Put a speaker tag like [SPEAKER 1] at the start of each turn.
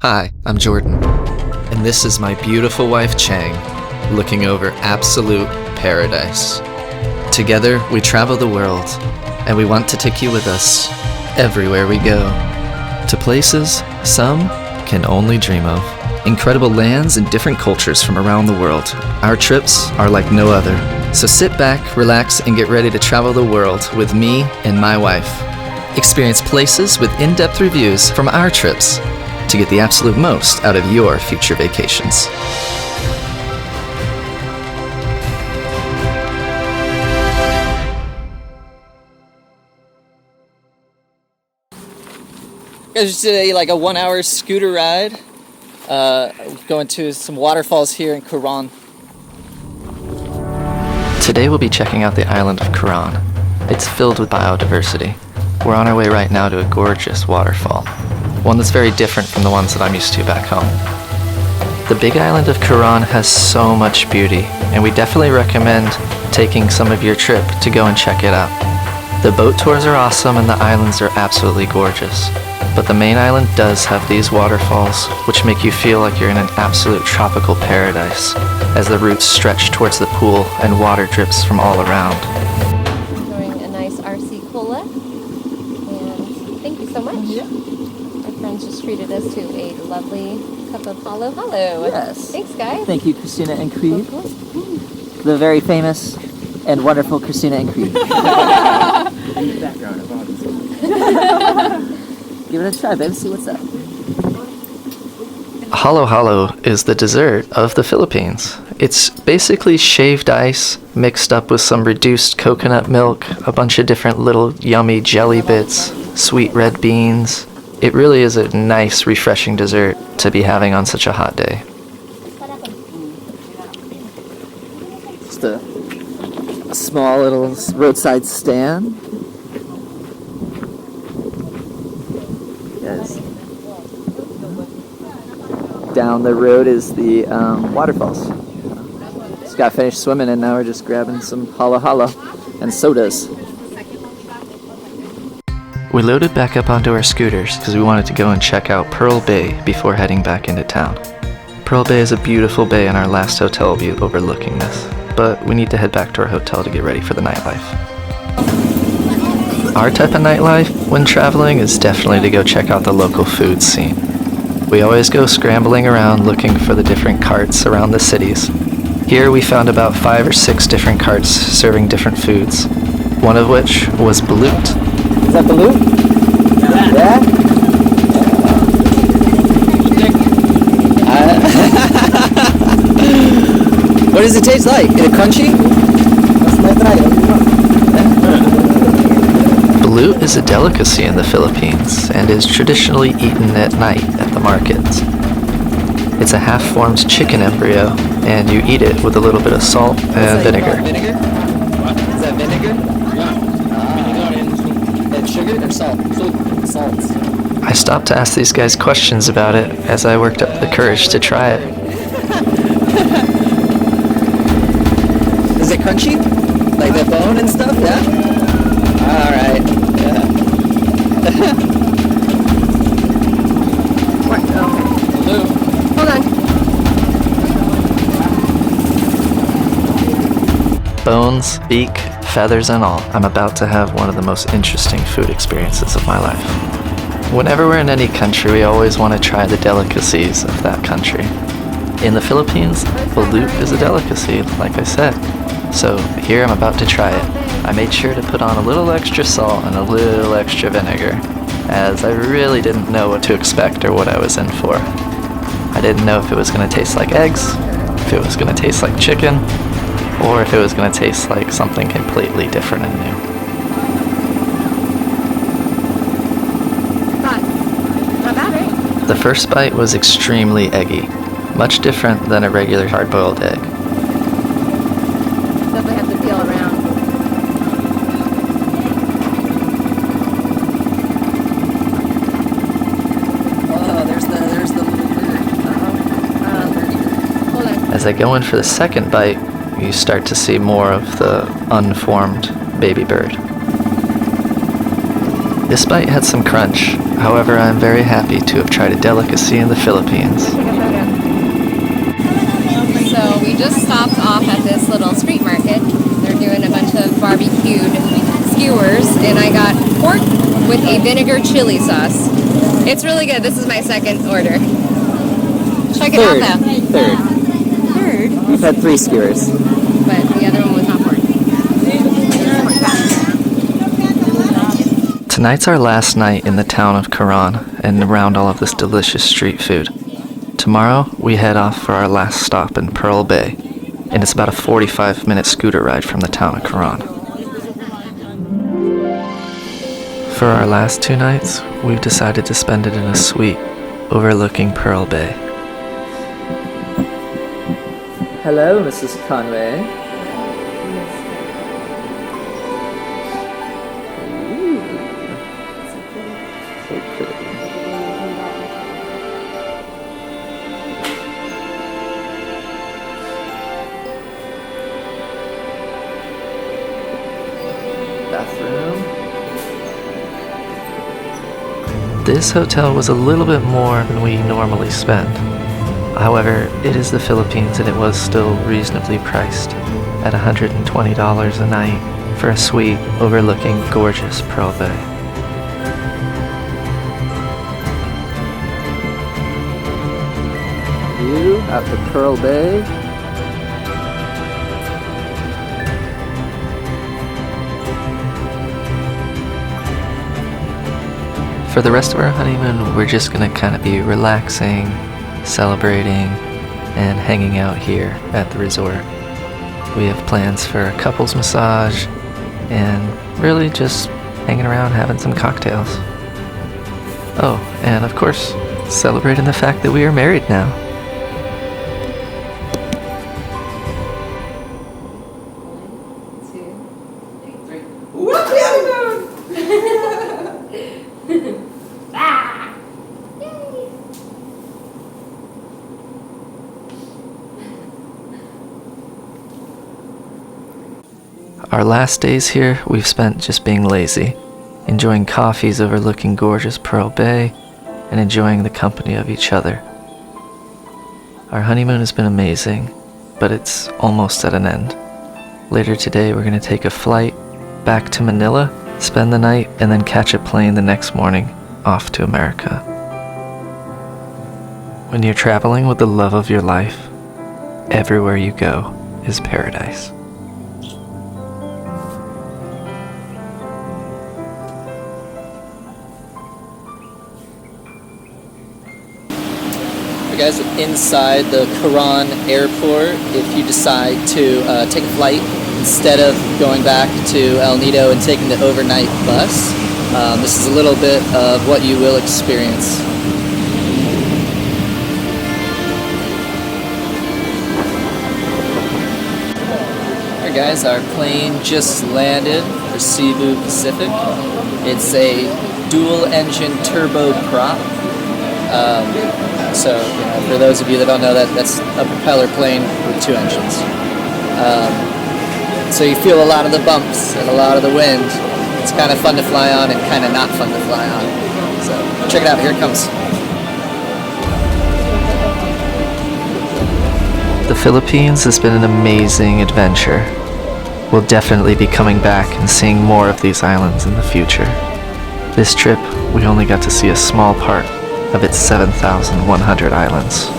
[SPEAKER 1] Hi, I'm Jordan, and this is my beautiful wife Cheng, looking over absolute paradise. Together, we travel the world, and we want to take you with us everywhere we go. To places some can only dream of. Incredible lands and different cultures from around the world. Our trips are like no other. So sit back, relax, and get ready to travel the world with me and my wife. Experience places with in-depth reviews from our trips to get the absolute most out of your future vacations.
[SPEAKER 2] Guys, just did a 1-hour scooter ride, going to some waterfalls here in Quran.
[SPEAKER 1] Today we'll be checking out the island of Quran. It's filled with biodiversity. We're on our way right now to a gorgeous waterfall, one that's very different from the ones that I'm used to back home. The big island of Quran has so much beauty, and we definitely recommend taking some of your trip to go and check it out. The boat tours are awesome and the islands are absolutely gorgeous. But the main island does have these waterfalls, which make you feel like you're in an absolute tropical paradise, as the roots stretch towards the pool and water drips from all around.
[SPEAKER 3] Enjoying a nice RC cola, and thank you so much.
[SPEAKER 2] Yeah.
[SPEAKER 3] Our friends just treated us to a lovely cup of halo halo.
[SPEAKER 2] Yes.
[SPEAKER 3] Thanks, guys.
[SPEAKER 2] Thank you, Christina and Creed.
[SPEAKER 3] Of course.
[SPEAKER 2] The very famous and wonderful Christina and Creed. Give it a try, baby. See what's up.
[SPEAKER 1] Halo halo is the dessert of the Philippines. It's basically shaved ice mixed up with some reduced coconut milk, a bunch of different little yummy jelly bits, sweet red beans. It really is a nice, refreshing dessert to be having on such a hot day.
[SPEAKER 2] Just a small little roadside stand. Yes. Down the road is the waterfalls. Just got finished swimming and now we're just grabbing some halo halo and sodas.
[SPEAKER 1] We loaded back up onto our scooters because we wanted to go and check out Pearl Bay before heading back into town. Pearl Bay is a beautiful bay, and our last hotel will be overlooking this, but we need to head back to our hotel to get ready for the nightlife. Our type of nightlife when traveling is definitely to go check out the local food scene. We always go scrambling around looking for the different carts around the cities. Here we found about 5 or 6 different carts serving different foods, one of which was balut.
[SPEAKER 2] Is that balut? Yeah? What does it taste like? Is it crunchy?
[SPEAKER 1] Balut is a delicacy in the Philippines and is traditionally eaten at night at the markets. It's a half-formed chicken embryo, and you eat it with a little bit of salt and vinegar.
[SPEAKER 2] Vinegar? Is that vinegar? And sugar or salt? Salt.
[SPEAKER 1] I stopped to ask these guys questions about it as I worked up the courage to try it.
[SPEAKER 2] Is it crunchy? Like the bone and stuff? Yeah? Alright. Yeah.
[SPEAKER 3] Hold on.
[SPEAKER 1] Bones, beak, feathers and all, I'm about to have one of the most interesting food experiences of my life. Whenever we're in any country, we always want to try the delicacies of that country. In the Philippines, balut is a delicacy, like I said. So here I'm about to try it. I made sure to put on a little extra salt and a little extra vinegar, as I really didn't know what to expect or what I was in for. I didn't know if it was going to taste like eggs, if it was going to taste like chicken, or if it was going to taste like something completely different and new.
[SPEAKER 3] Not bad, right?
[SPEAKER 1] The first bite was extremely eggy, much different than a regular hard-boiled egg.
[SPEAKER 3] Definitely have to feel around.
[SPEAKER 2] Oh, there's the little bird.
[SPEAKER 3] Hold on.
[SPEAKER 1] As I go in for the second bite, you start to see more of the unformed baby bird. This bite had some crunch. However, I'm very happy to have tried a delicacy in the Philippines.
[SPEAKER 3] Take a photo. So we just stopped off at this little street market. They're doing a bunch of barbecued skewers, and I got pork with a vinegar chili sauce. It's really good. This is my second order. Check it out though. Third?
[SPEAKER 2] We've had 3 skewers.
[SPEAKER 3] But the other one was not pork.
[SPEAKER 1] Tonight's our last night in the town of Quran and around all of this delicious street food. Tomorrow, we head off for our last stop in Pearl Bay, and it's about a 45-minute scooter ride from the town of Quran. For our last 2 nights, we've decided to spend it in a suite overlooking Pearl Bay.
[SPEAKER 2] Hello, Mrs. Conway. Ooh. So pretty. Bathroom.
[SPEAKER 1] This hotel was a little bit more than we normally spend. However, it is the Philippines and it was still reasonably priced at $120 a night for a suite overlooking gorgeous Pearl Bay.
[SPEAKER 2] View out to Pearl Bay.
[SPEAKER 1] For the rest of our honeymoon, we're just gonna kind of be relaxing, celebrating, and hanging out here at the resort. We have plans for a couples massage and really just hanging around having some cocktails. Oh, and of course, celebrating the fact that we are married now. Our last days here, we've spent just being lazy, enjoying coffees overlooking gorgeous Pearl Bay, and enjoying the company of each other. Our honeymoon has been amazing, but it's almost at an end. Later today, we're going to take a flight back to Manila, spend the night, and then catch a plane the next morning off to America. When you're traveling with the love of your life, everywhere you go is paradise.
[SPEAKER 2] Guys, inside the Quran airport, if you decide to take a flight instead of going back to El Nido and taking the overnight bus, this is a little bit of what you will experience. Alright guys, our plane just landed for Cebu Pacific. It's a dual engine turboprop. So, for those of you that don't know, that's a propeller plane with 2 engines. So you feel a lot of the bumps and a lot of the wind. It's kind of fun to fly on and kind of not fun to fly on. So check it out, here it comes.
[SPEAKER 1] The Philippines has been an amazing adventure. We'll definitely be coming back and seeing more of these islands in the future. This trip, we only got to see a small part of its 7,100 islands.